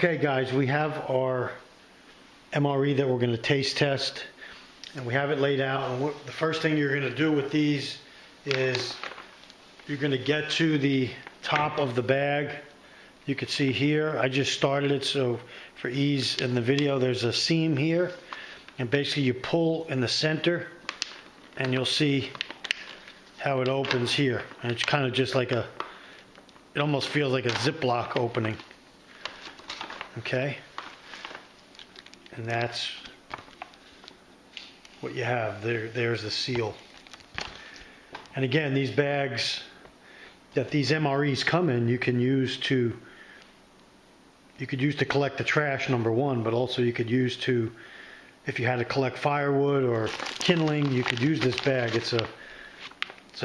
Okay guys, we have our MRE that we're going to taste test, and we have it laid out. And the first thing you're going to do with these is you're going to get to the top of the bag. You can see here, I just started it so for ease in the video, there's a seam here, and basically you pull in the center and you'll see how it opens here. And it's kind of just like it almost feels like a Ziploc opening. Okay, and that's what you have there. There's the seal. And again, these bags that these MREs come in, you could use to collect the trash, number one, but also you could use to, if you had to collect firewood or kindling, you could use this bag. It's a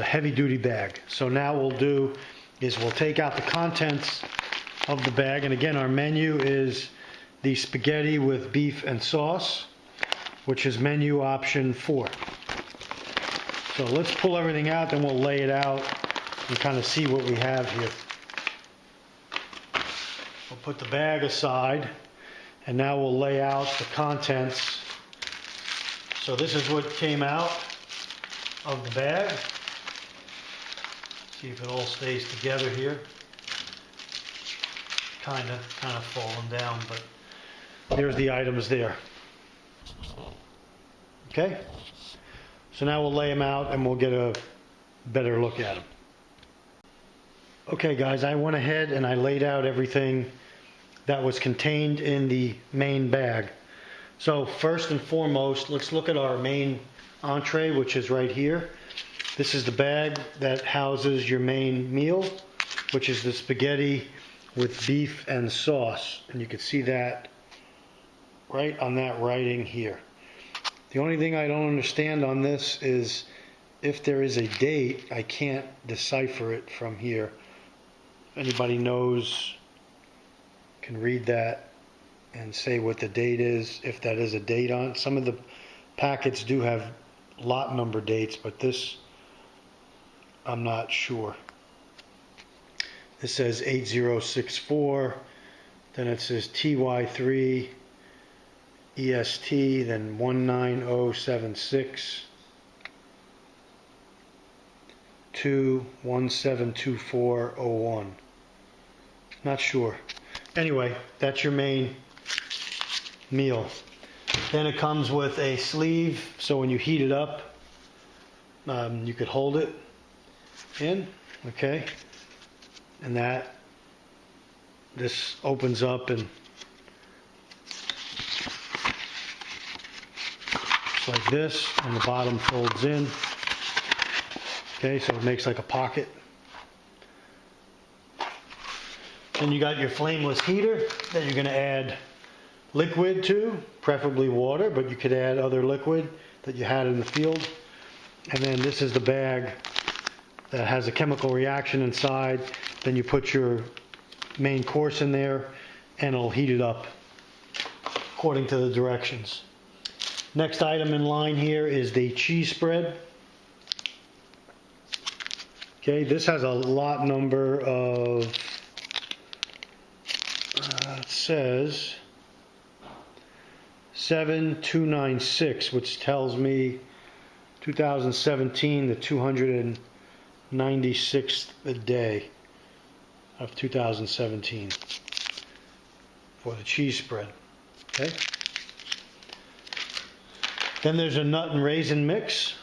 heavy duty bag. So now what we'll do is we'll take out the contents of the bag, and again our menu is the spaghetti with beef and sauce, which is menu option 4. So let's pull everything out, then we'll lay it out and kind of see what we have here. We'll put the bag aside, and now we'll lay out the contents. So this is what came out of the bag. See if it all stays together here. Kind of falling down, but there's the items there. Okay, so now we'll lay them out and we'll get a better look at them. Okay guys, I went ahead and I laid out everything that was contained in the main bag. So first and foremost, let's look at our main entree, which is right here. This is the bag that houses your main meal, which is the spaghetti with beef and sauce, and you can see that right on that writing here. The only thing I don't understand on this is if there is a date, I can't decipher it from here. If anybody knows, can read that and say what the date is, if that is a date on. Some of the packets do have lot number dates, but this I'm not sure. This says 8064, then it says TY3 EST, then 19076 to 172401. Not sure. Anyway, that's your main meal. Then it comes with a sleeve, so when you heat it up, you could hold it in, okay? And this opens up and it's like this, and the bottom folds in. Okay, so it makes like a pocket. Then you got your flameless heater that you're going to add liquid to, preferably water, but you could add other liquid that you had in the field. And then this is the bag that has a chemical reaction inside. Then you put your main course in there and it'll heat it up according to the directions. Next item in line here is the cheese spread. Okay, this has a lot number of, it says 7296, which tells me 2017, the 296th day of 2017 for the cheese spread. Okay. Then there's a nut and raisin mix.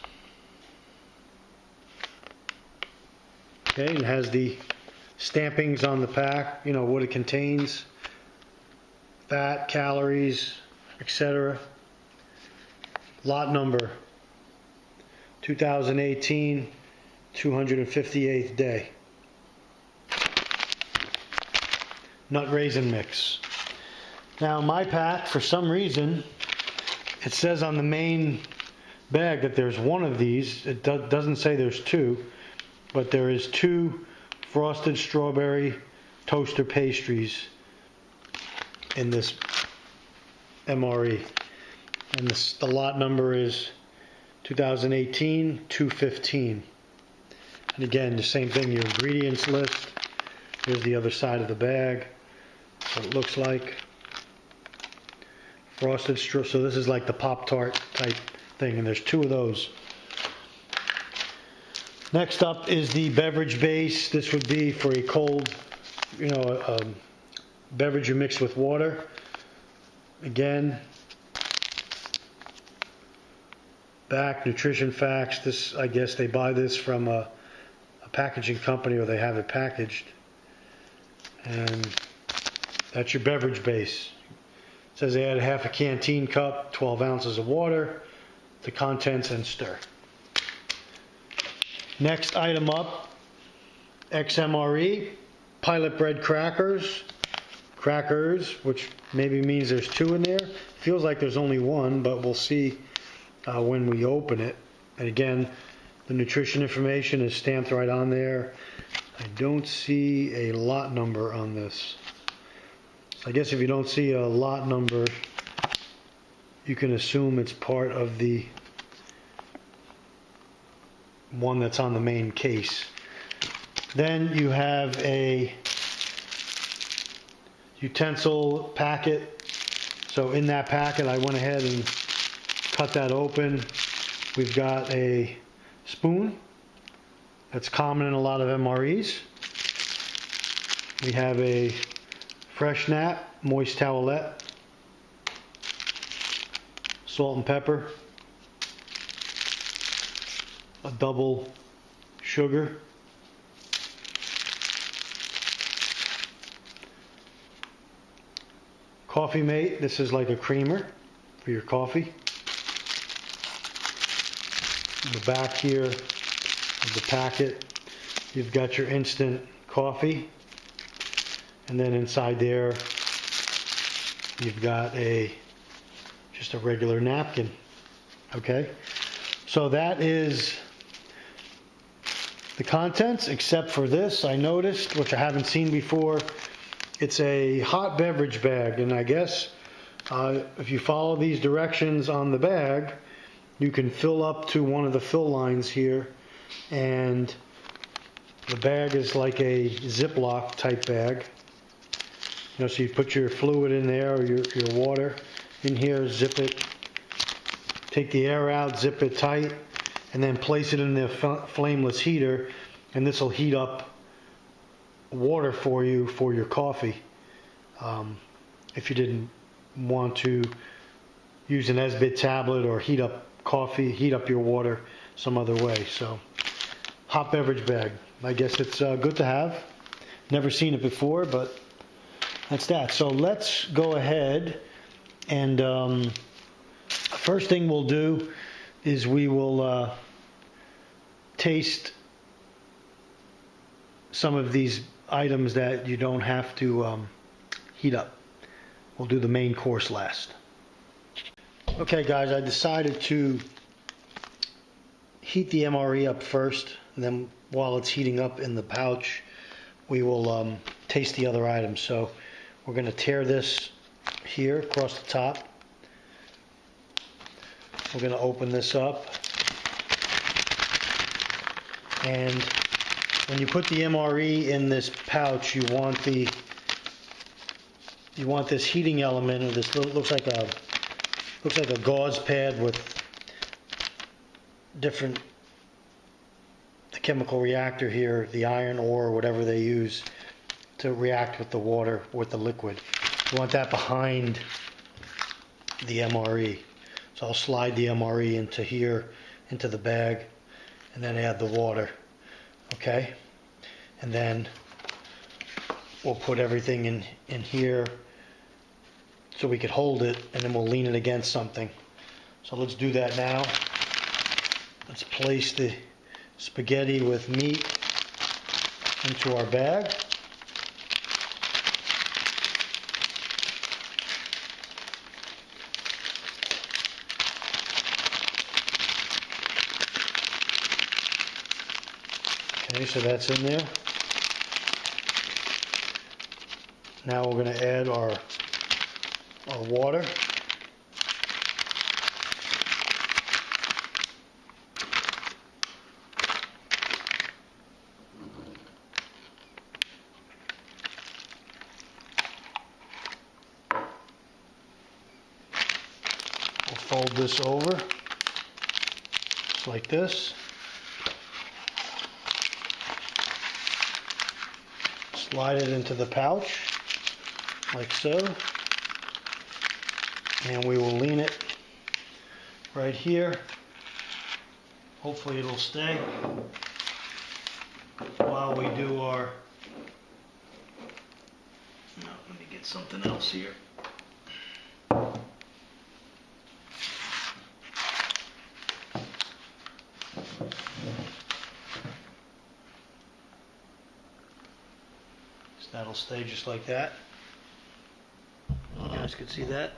Okay, it has the stampings on the pack, you know, what it contains, fat, calories, etc. Lot number 2018, 258th day. Nut raisin mix. Now my pack, for some reason, it says on the main bag that there's one of these. It doesn't say there's two, but there is 2 frosted strawberry toaster pastries in this MRE. And the lot number is 2018, 215. And again, the same thing, your ingredients list. Here's the other side of the bag. what it looks like. Frosted straw, so this is like the Pop-Tart type thing, and there's 2 of those. Next up is the beverage base. This would be for a cold, a beverage you mix with water. Again, back, nutrition facts. This, I guess they buy this from a packaging company, or they have it packaged. And that's your beverage base. It says add half a canteen cup, 12 ounces of water, the contents, and stir. Next item up, XMRE, pilot bread crackers, which maybe means there's 2 in there. Feels like there's only 1, but we'll see when we open it. And again, the nutrition information is stamped right on there. I don't see a lot number on this. I guess if you don't see a lot number, you can assume it's part of the one that's on the main case. Then you have a utensil packet. So in that packet, I went ahead and cut that open. We've got a spoon. That's common in a lot of MREs. We have a fresh nap, moist towelette, salt and pepper, a double sugar, Coffee Mate. This is like a creamer for your coffee. In the back here of the packet, you've got your instant coffee, and then inside there you've got just a regular napkin. Okay, so that is the contents, except for this. I noticed, which I haven't seen before, it's a hot beverage bag, and I guess if you follow these directions on the bag, you can fill up to one of the fill lines here, and the bag is like a Ziploc type bag. So you put your fluid in there, or your water in here, zip it, take the air out, zip it tight, and then place it in the flameless heater, and this will heat up water for you for your coffee. If you didn't want to use an SBIT tablet or heat up coffee, heat up your water some other way. So, hot beverage bag. I guess it's good to have. Never seen it before, but that's that. So let's go ahead and first thing we'll do is we will taste some of these items that you don't have to heat up. We'll do the main course last. Okay guys, I decided to heat the MRE up first, and then while it's heating up in the pouch, we will taste the other items. So we're going to tear this here across the top. We're going to open this up, and when you put the MRE in this pouch, you want this heating element, or this looks like a gauze pad with the chemical reactor here, the iron ore, whatever they use to react with the water, with the liquid. You want that behind the MRE. So I'll slide the MRE into here, into the bag, and then add the water. Okay? And then we'll put everything in here so we could hold it, and then we'll lean it against something. So let's do that now. Let's place the spaghetti with meat into our bag. Okay, so that's in there. Now we're going to add our water. fold this over, just like this. Slide it into the pouch, like so. And we will lean it right here. Hopefully it'll stay while we do our... No, let me get something else here. So that'll stay just like that. You guys can see that.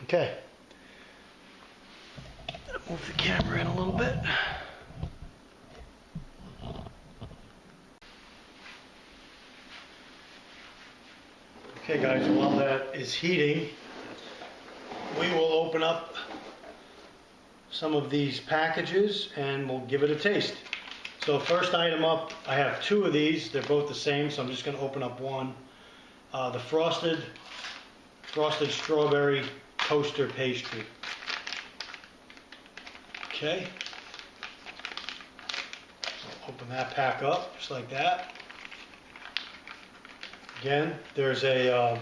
Okay. Move the camera in a little bit. Okay guys, while that is heating, we will open up some of these packages and we'll give it a taste. So first item up, I have two of these. They're both the same, so I'm just going to open up one. The frosted strawberry toaster pastry. Okay. I'll open that pack up just like that. Again, there's a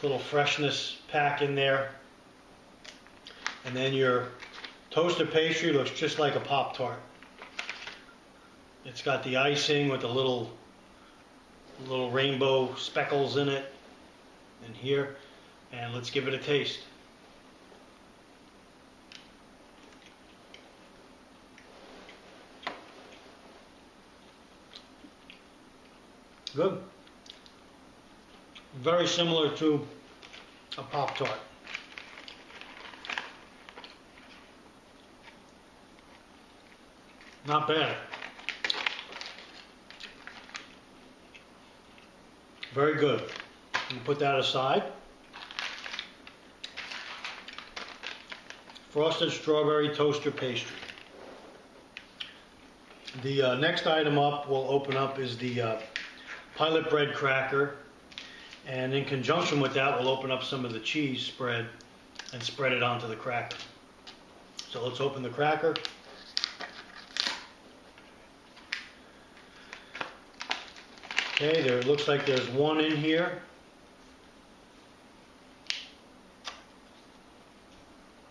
little freshness pack in there. And then your toaster pastry looks just like a Pop-Tart. It's got the icing with the little rainbow speckles in it and here. And let's give it a taste. Good. Very similar to a Pop-Tart. Not bad. Very good. You put that aside. Frosted strawberry toaster pastry. The next item up we'll open up is the pilot bread cracker, and in conjunction with that we'll open up some of the cheese spread and spread it onto the cracker. So let's open the cracker. Okay, there looks like there's one in here.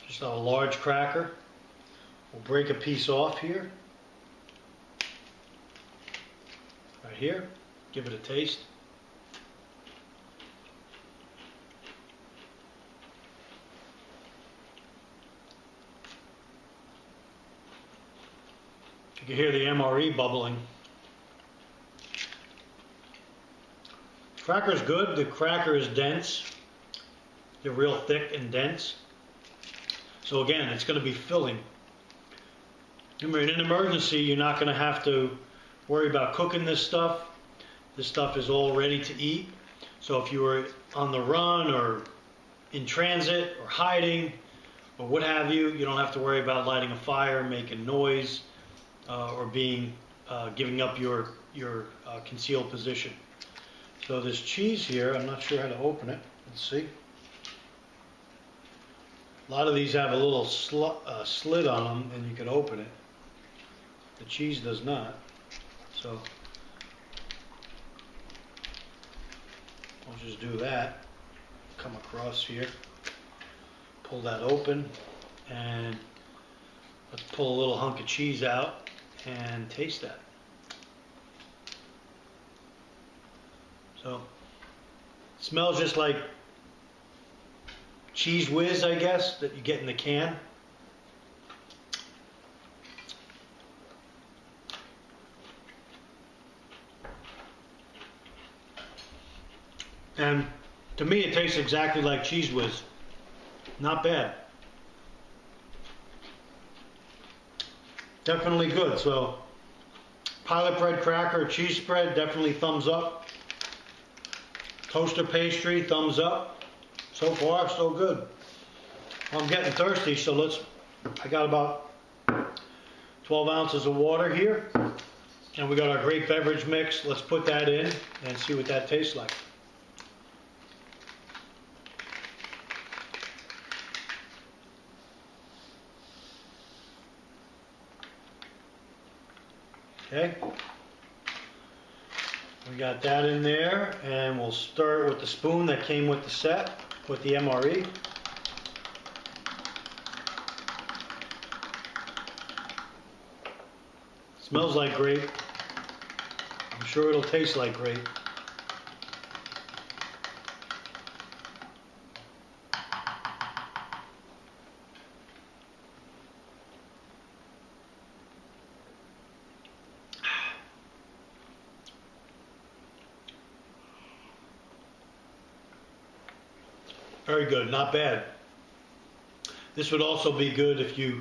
Just a large cracker. We'll break a piece off here. Right here. Give it a taste. You can hear the MRE bubbling. Cracker's good. The cracker is dense. They're real thick and dense. So again, it's going to be filling. Remember, in an emergency, you're not going to have to worry about cooking this stuff. This stuff is all ready to eat. So if you were on the run or in transit or hiding or what have you, you don't have to worry about lighting a fire, making noise, or giving up your concealed position. So this cheese here, I'm not sure how to open it. Let's see. A lot of these have a little slit on them and you can open it. The cheese does not. So I'll just do that. Come across here. Pull that open and let's pull a little hunk of cheese out and taste that. So it smells just like Cheese Whiz, I guess, that you get in the can. And to me it tastes exactly like Cheese Whiz. Not bad. Definitely good. So pilot bread cracker, cheese spread, definitely thumbs up. Toaster pastry, thumbs up. So far, so good. I'm getting thirsty, so I got about 12 ounces of water here. And we got our great beverage mix. Let's put that in and see what that tastes like. Okay. We got that in there, and we'll start with the spoon that came with the set, with the MRE. Smells like grape. I'm sure it'll taste like grape. Very good, not bad. This would also be good if you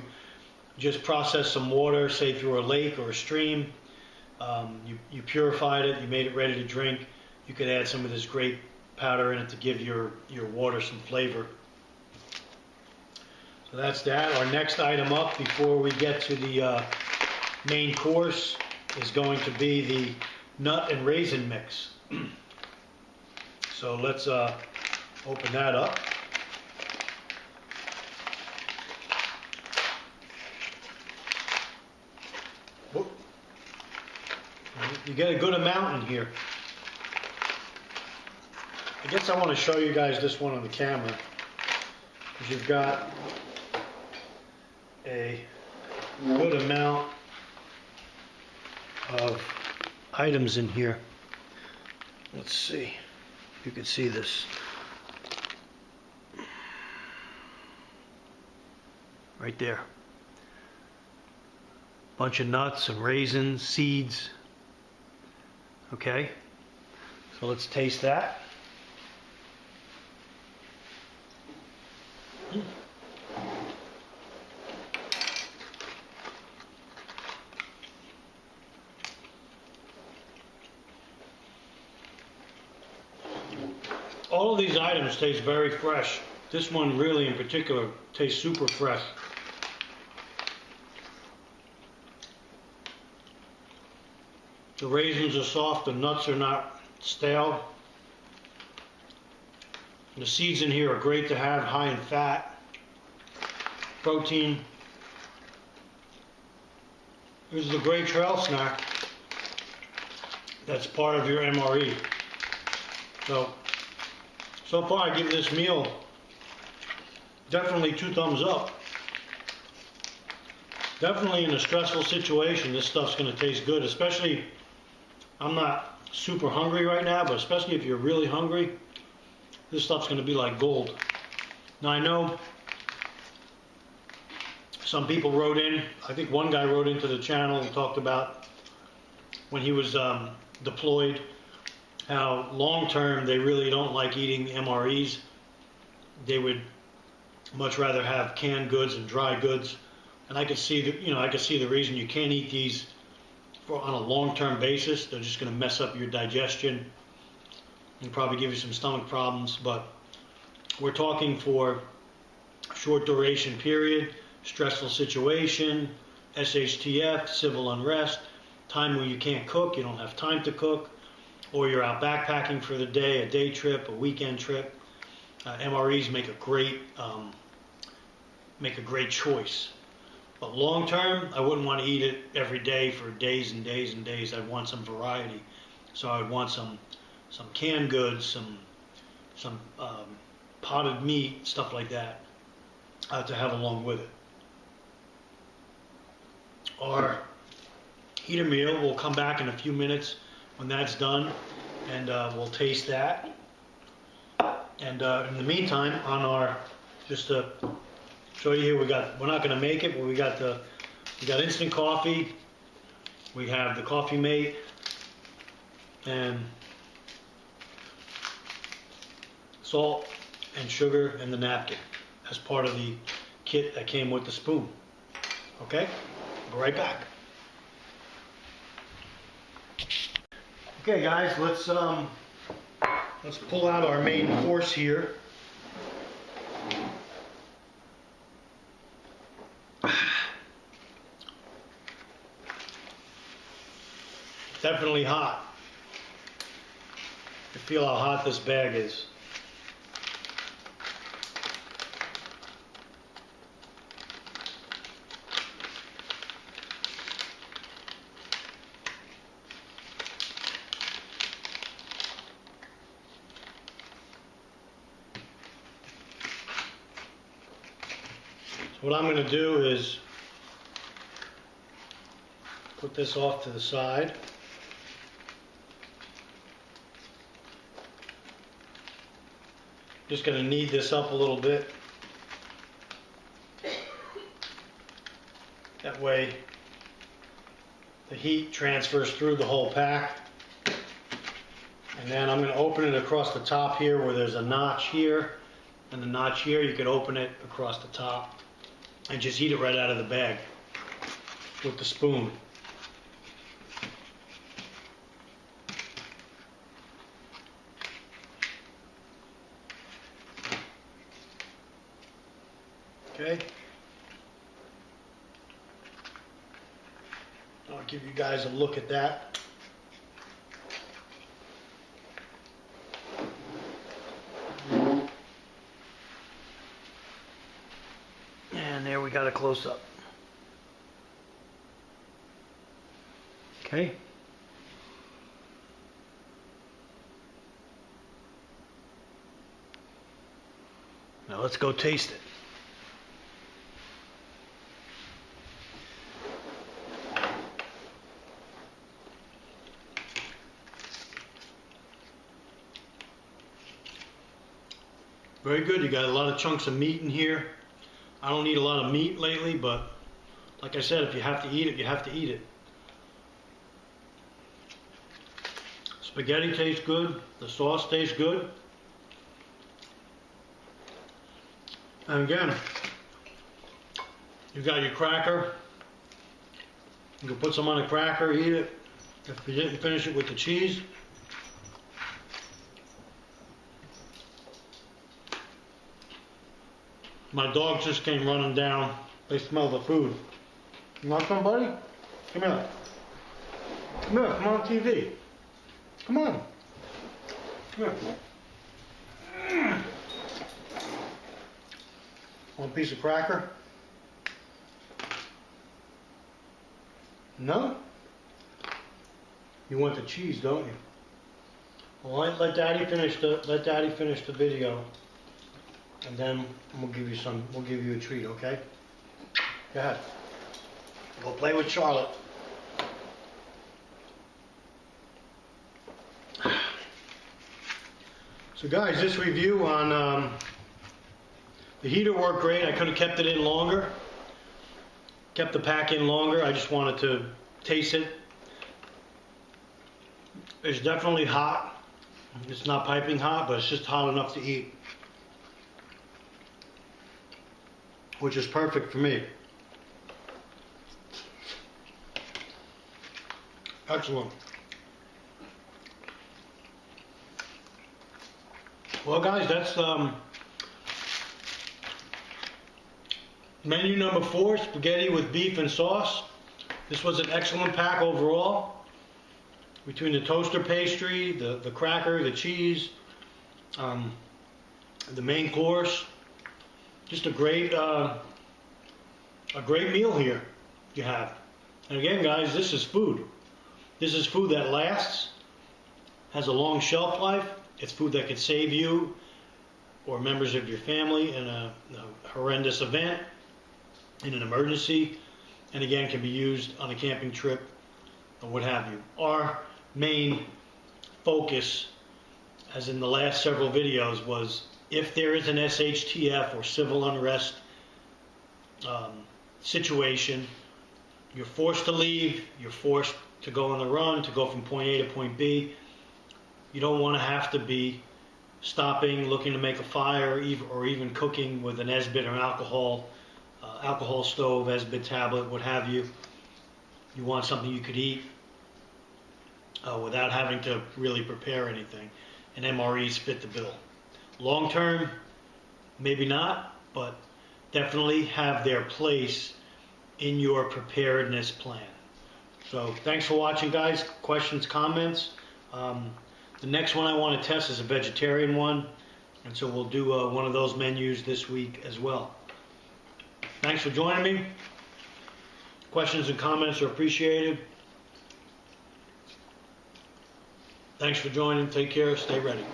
just process some water, say through a lake or a stream. You purified it, you made it ready to drink. You could add some of this grape powder in it to give your water some flavor. So that's that. Our next item up before we get to the main course is going to be the nut and raisin mix. So let's open that up. You get a good amount in here. I guess I want to show you guys this one on the camera, because you've got a good amount of items in here. Let's see if you can see this. Right there. Bunch of nuts and raisins, seeds. Okay, so let's taste that. All of these items taste very fresh. This one really in particular tastes super fresh. The raisins are soft, the nuts are not stale. The seeds in here are great to have, high in fat, protein. This is a great trail snack that's part of your MRE. So far I give this meal definitely 2 thumbs up. Definitely in a stressful situation, this stuff's going to taste good, especially, I'm not super hungry right now, but especially if you're really hungry, this stuff's going to be like gold. Now I know some people wrote in, I think one guy wrote into the channel and talked about when he was deployed, how long term they really don't like eating MREs. They would much rather have canned goods and dry goods. And I could see the reason you can't eat these on a long-term basis. They're just going to mess up your digestion and probably give you some stomach problems. But we're talking for a short duration period, stressful situation, SHTF, civil unrest, time when you can't cook, you don't have time to cook, or you're out backpacking for the day, a day trip, a weekend trip. MREs make a great choice. But long term, I wouldn't want to eat it every day for days and days and days. I'd want some variety. So I would want some canned goods, some potted meat, stuff like that, to have along with it. Our heater meal, we'll come back in a few minutes when that's done, and we'll taste that. And in the meantime, on our, just to show you here, we're not going to make it, but we got instant coffee. We have the Coffee Mate and salt and sugar and the napkin as part of the kit that came with the spoon. Okay, be right back. Okay, guys, let's pull out our main course here. definitely hot. You feel how hot this bag is. So what I'm going to do is put this off to the side. Just going to knead this up a little bit. That way the heat transfers through the whole pack. And then I'm going to open it across the top here where there's a notch here and the notch here. You could open it across the top and just eat it right out of the bag with the spoon. Okay. I'll give you guys a look at that. And there we got a close up. Okay. Now let's go taste it. Very good. You got a lot of chunks of meat in here. I don't eat a lot of meat lately, but like I said, if you have to eat it, you have to eat it. Spaghetti tastes good. The sauce tastes good. And again, you've got your cracker. You can put some on a cracker, eat it. If you didn't finish it with the cheese. My dog just came running down. They smell the food. You want some, buddy? Come here. Come here, come on TV. Come on. Come here. Want a piece of cracker? No? You want the cheese, don't you? Well, let Daddy finish the video. And then we'll give you a treat, okay? Go ahead. Go play with Charlotte. So guys, this review on the heater worked great. I could have kept it in longer. Kept the pack in longer. I just wanted to taste it. It's definitely hot. It's not piping hot, but it's just hot enough to eat. Which is perfect for me. Excellent. Well guys, that's menu number 4, spaghetti with beef and sauce. This was an excellent pack overall. Between the toaster pastry, the cracker, the cheese, the main course. Just a great meal here you have. And again guys, this is food. This is food that lasts, has a long shelf life. It's food that could save you or members of your family in a horrendous event, in an emergency, and again can be used on a camping trip or what have you. Our main focus, as in the last several videos, was if there is an SHTF or civil unrest situation, you're forced to leave, you're forced to go on the run, to go from point A to point B. You don't want to have to be stopping, looking to make a fire, or even cooking with an SBIT or alcohol stove, SBIT tablet, what have you. You want something you could eat without having to really prepare anything. And MREs fit the bill. Long term, maybe not, but definitely have their place in your preparedness plan. So thanks for watching, guys. Questions, comments? The next one I want to test is a vegetarian one, and so we'll do one of those menus this week as well. Thanks for joining me. Questions and comments are appreciated. Thanks for joining. Take care. Stay ready.